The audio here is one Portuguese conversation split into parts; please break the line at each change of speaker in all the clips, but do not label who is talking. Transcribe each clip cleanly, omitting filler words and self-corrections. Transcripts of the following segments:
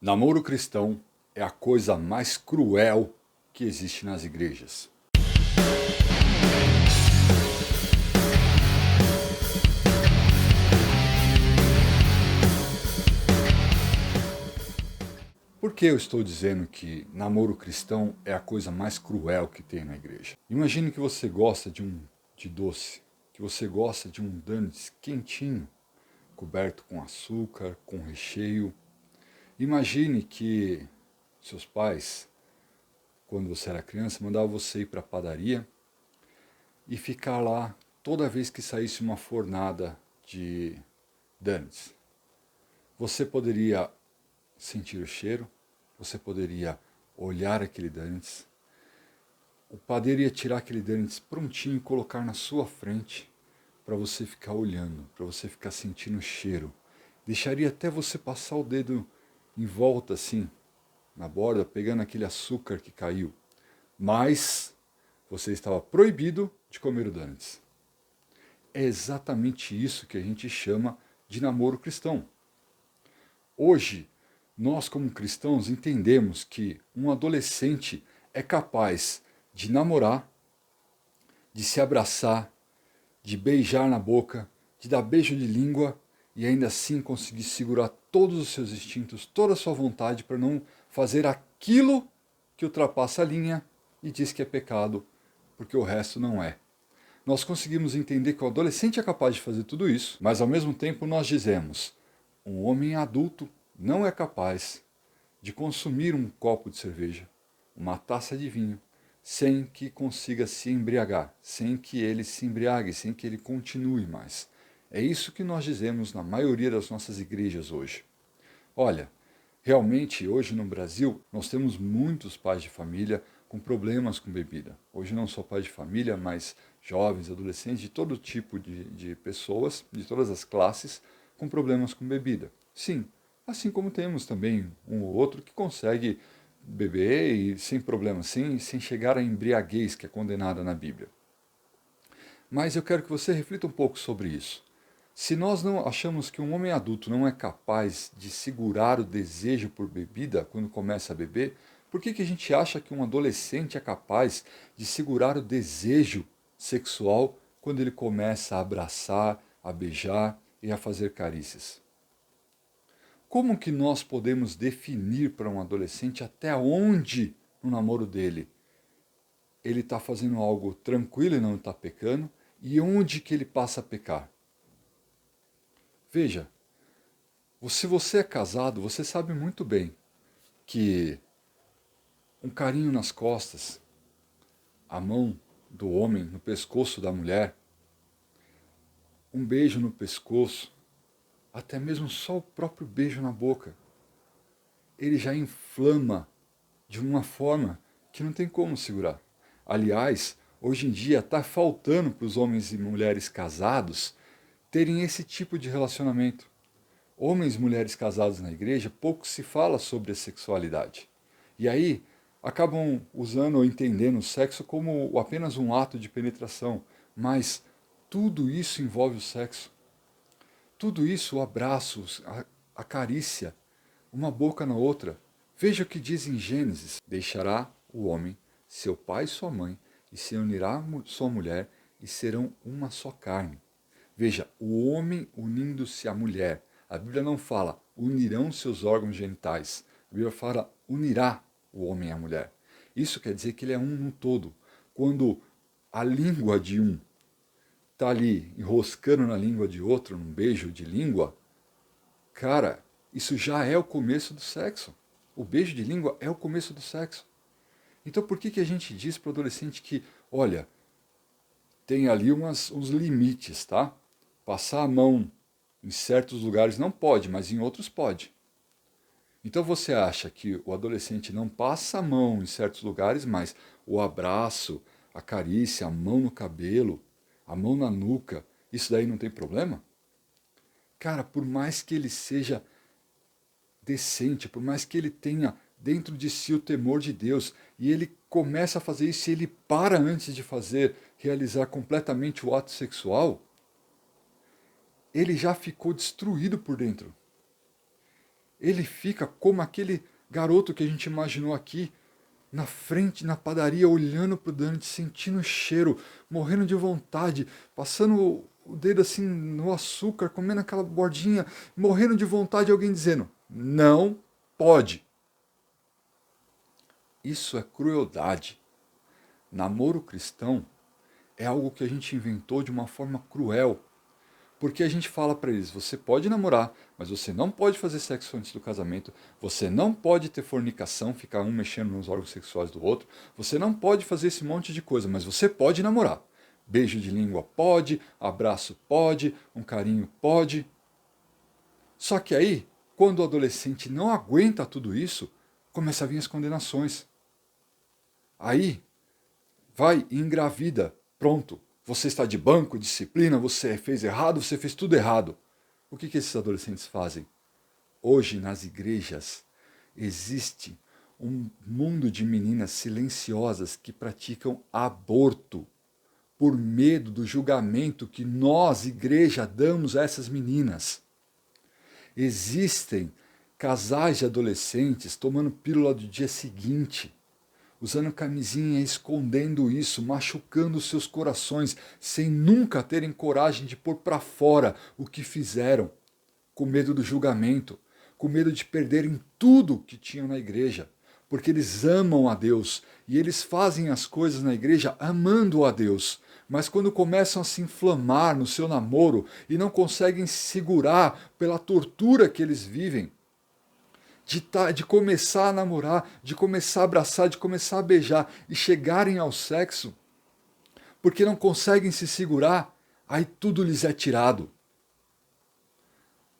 Namoro cristão é a coisa mais cruel que existe nas igrejas. Por que eu estou dizendo que namoro cristão é a coisa mais cruel que tem na igreja? Imagine que você gosta de doce, que você gosta de um donuts quentinho, coberto com açúcar, com recheio. Imagine que seus pais, quando você era criança, mandavam você ir para a padaria e ficar lá toda vez que saísse uma fornada de donuts. Você poderia sentir o cheiro, você poderia olhar aquele donuts. O padeiro ia tirar aquele donuts prontinho e colocar na sua frente para você ficar olhando, para você ficar sentindo o cheiro. Deixaria até você passar o dedo em volta assim, na borda, pegando aquele açúcar que caiu. Mas você estava proibido de comer o donuts. É exatamente isso que a gente chama de namoro cristão. Hoje, nós como cristãos entendemos que um adolescente é capaz de namorar, de se abraçar, de beijar na boca, de dar beijo de língua e ainda assim conseguir segurar todos os seus instintos, toda a sua vontade para não fazer aquilo que ultrapassa a linha e diz que é pecado, porque o resto não é. Nós conseguimos entender que o adolescente é capaz de fazer tudo isso, mas ao mesmo tempo nós dizemos: um homem adulto não é capaz de consumir um copo de cerveja, uma taça de vinho, sem que consiga se embriagar, sem que ele se embriague, sem que ele continue mais. É isso que nós dizemos na maioria das nossas igrejas hoje. Olha, realmente hoje no Brasil nós temos muitos pais de família com problemas com bebida. Hoje não só pais de família, mas jovens, adolescentes, de todo tipo de pessoas, de todas as classes, com problemas com bebida. Sim, assim como temos também um ou outro que consegue beber e sem problema, sem chegar à embriaguez que é condenada na Bíblia. Mas eu quero que você reflita um pouco sobre isso. Se nós não achamos que um homem adulto não é capaz de segurar o desejo por bebida quando começa a beber, por que a gente acha que um adolescente é capaz de segurar o desejo sexual quando ele começa a abraçar, a beijar e a fazer carícias? Como que nós podemos definir para um adolescente até onde no namoro dele ele está fazendo algo tranquilo e não está pecando, e onde que ele passa a pecar? Veja, se você é casado, você sabe muito bem que um carinho nas costas, a mão do homem no pescoço da mulher, um beijo no pescoço, até mesmo só o próprio beijo na boca, ele já inflama de uma forma que não tem como segurar. Aliás, hoje em dia está faltando para os homens e mulheres casados terem esse tipo de relacionamento. Homens e mulheres casados na igreja, pouco se fala sobre a sexualidade. E aí acabam usando ou entendendo o sexo como apenas um ato de penetração, mas tudo isso envolve o sexo. Tudo isso, o abraço, a carícia, uma boca na outra. Veja o que diz em Gênesis: deixará o homem seu pai e sua mãe, e se unirá a sua mulher, e serão uma só carne. Veja, o homem unindo-se à mulher. A Bíblia não fala unirão seus órgãos genitais. A Bíblia fala unirá o homem à mulher. Isso quer dizer que ele é um no todo. Quando a língua de um está ali enroscando na língua de outro, num beijo de língua, cara, isso já é o começo do sexo. O beijo de língua é o começo do sexo. Então por que a gente diz para o adolescente que, olha, tem ali uns limites, tá? Passar a mão em certos lugares não pode, mas em outros pode. Então você acha que o adolescente não passa a mão em certos lugares, mas o abraço, a carícia, a mão no cabelo, a mão na nuca, isso daí não tem problema? Cara, por mais que ele seja decente, por mais que ele tenha dentro de si o temor de Deus, e ele começa a fazer isso e ele para antes de realizar completamente o ato sexual, ele já ficou destruído por dentro. ele fica como aquele garoto que a gente imaginou aqui, na frente, na padaria, olhando pro Dante, sentindo o cheiro, morrendo de vontade, passando o dedo assim no açúcar, comendo aquela bordinha, morrendo de vontade, alguém dizendo, não pode. Isso é crueldade. Namoro cristão é algo que a gente inventou de uma forma cruel. Porque a gente fala para eles, você pode namorar, mas você não pode fazer sexo antes do casamento, você não pode ter fornicação, ficar um mexendo nos órgãos sexuais do outro, você não pode fazer esse monte de coisa, mas você pode namorar. Beijo de língua pode, abraço pode, um carinho pode. Só que aí, quando o adolescente não aguenta tudo isso, começa a vir as condenações. Aí, vai e engravida, pronto. Você está de banco, disciplina, você fez errado, você fez tudo errado. O que esses adolescentes fazem? Hoje, nas igrejas, existe um mundo de meninas silenciosas que praticam aborto por medo do julgamento que nós, igreja, damos a essas meninas. Existem casais de adolescentes tomando pílula do dia seguinte, usando camisinha, escondendo isso, machucando seus corações, sem nunca terem coragem de pôr para fora o que fizeram, com medo do julgamento, com medo de perderem tudo que tinham na igreja, porque eles amam a Deus e eles fazem as coisas na igreja amando a Deus. Mas quando começam a se inflamar no seu namoro e não conseguem se segurar pela tortura que eles vivem, de começar a namorar, de começar a abraçar, de começar a beijar e chegarem ao sexo, porque não conseguem se segurar, aí tudo lhes é tirado.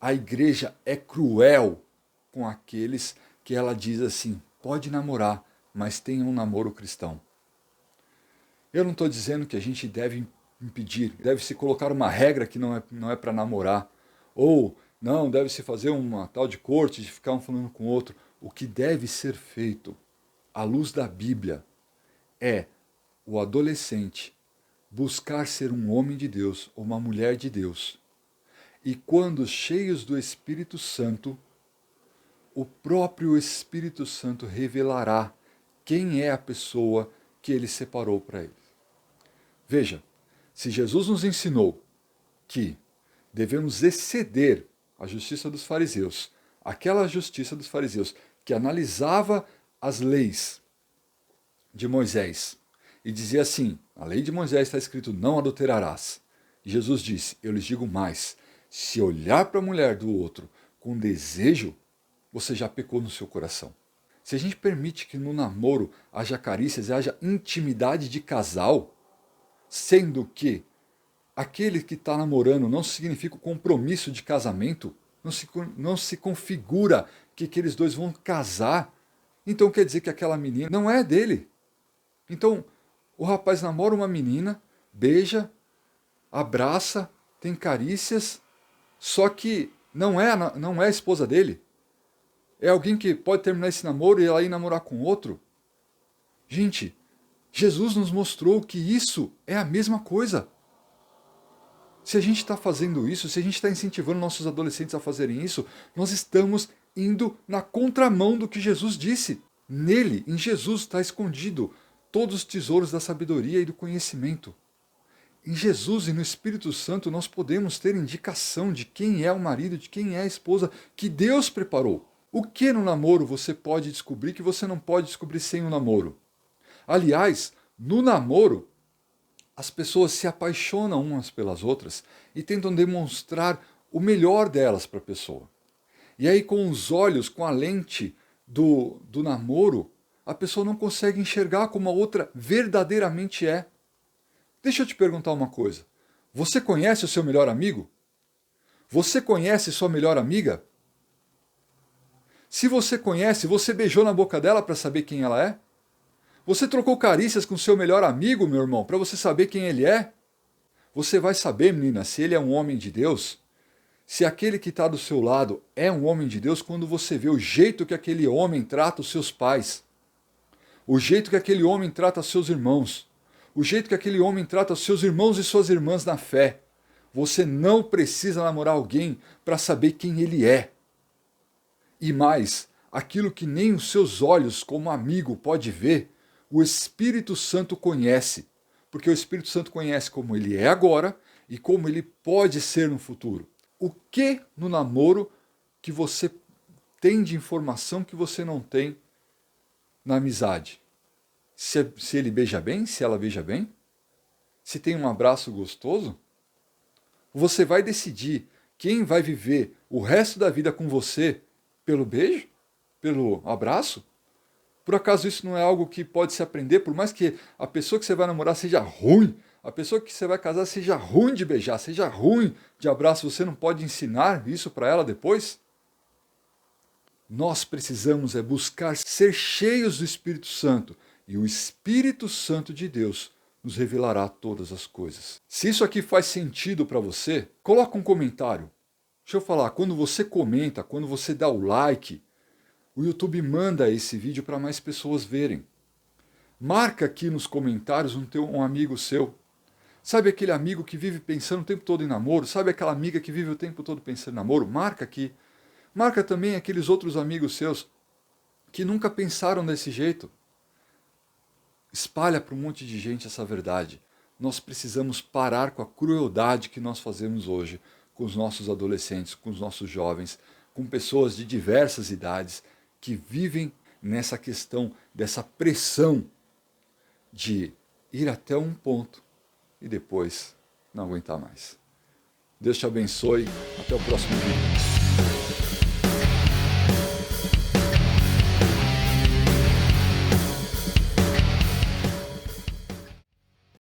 A igreja é cruel com aqueles que ela diz assim, pode namorar, mas tenha um namoro cristão. Eu não estou dizendo que a gente deve impedir, deve se colocar uma regra que não é para namorar, ou não, deve-se fazer uma tal de corte, de ficar um falando com o outro. O que deve ser feito, à luz da Bíblia, é o adolescente buscar ser um homem de Deus ou uma mulher de Deus. E quando cheios do Espírito Santo, o próprio Espírito Santo revelará quem é a pessoa que ele separou para ele. Veja, se Jesus nos ensinou que devemos exceder a justiça dos fariseus, aquela justiça dos fariseus que analisava as leis de Moisés e dizia assim, a lei de Moisés está escrito, não adulterarás. E Jesus disse, eu lhes digo mais, se olhar para a mulher do outro com desejo, você já pecou no seu coração. Se a gente permite que no namoro haja carícias, haja intimidade de casal, sendo que aquele que está namorando não significa o compromisso de casamento, não se configura que aqueles dois vão casar, então quer dizer que aquela menina não é dele. Então o rapaz namora uma menina, beija, abraça, tem carícias, só que não é a esposa dele. É alguém que pode terminar esse namoro e ela ir namorar com outro. Gente, Jesus nos mostrou que isso é a mesma coisa. Se a gente está fazendo isso, se a gente está incentivando nossos adolescentes a fazerem isso, nós estamos indo na contramão do que Jesus disse. Nele, em Jesus, está escondido todos os tesouros da sabedoria e do conhecimento. Em Jesus e no Espírito Santo nós podemos ter indicação de quem é o marido, de quem é a esposa que Deus preparou. O que no namoro você pode descobrir que você não pode descobrir sem o namoro? Aliás, no namoro, as pessoas se apaixonam umas pelas outras e tentam demonstrar o melhor delas para a pessoa. E aí, com os olhos, com a lente do namoro, a pessoa não consegue enxergar como a outra verdadeiramente é. Deixa eu te perguntar uma coisa. Você conhece o seu melhor amigo? Você conhece sua melhor amiga? Se você conhece, você beijou na boca dela para saber quem ela é? Você trocou carícias com seu melhor amigo, meu irmão, para você saber quem ele é? Você vai saber, menina, se ele é um homem de Deus, se aquele que está do seu lado é um homem de Deus, quando você vê o jeito que aquele homem trata os seus pais, o jeito que aquele homem trata os seus irmãos, o jeito que aquele homem trata os seus irmãos e suas irmãs na fé. Você não precisa namorar alguém para saber quem ele é. E mais, aquilo que nem os seus olhos como amigo pode ver, o Espírito Santo conhece. Porque o Espírito Santo conhece como ele é agora e como ele pode ser no futuro. O que no namoro que você tem de informação que você não tem na amizade? Se ele beija bem, se ela beija bem? Se tem um abraço gostoso? Você vai decidir quem vai viver o resto da vida com você pelo beijo? Pelo abraço? Por acaso isso não é algo que pode se aprender, por mais que a pessoa que você vai namorar seja ruim, a pessoa que você vai casar seja ruim de beijar, seja ruim de abraço, você não pode ensinar isso para ela depois? Nós precisamos buscar ser cheios do Espírito Santo, e o Espírito Santo de Deus nos revelará todas as coisas. Se isso aqui faz sentido para você, coloca um comentário. Deixa eu falar, quando você comenta, quando você dá o like, o YouTube manda esse vídeo para mais pessoas verem. Marca aqui nos comentários um amigo seu. Sabe aquele amigo que vive pensando o tempo todo em namoro? Sabe aquela amiga que vive o tempo todo pensando em namoro? Marca aqui. Marca também aqueles outros amigos seus que nunca pensaram desse jeito. Espalha para um monte de gente essa verdade. Nós precisamos parar com a crueldade que nós fazemos hoje com os nossos adolescentes, com os nossos jovens, com pessoas de diversas idades que vivem nessa questão dessa pressão de ir até um ponto e depois não aguentar mais. Deus te abençoe. Até o próximo vídeo.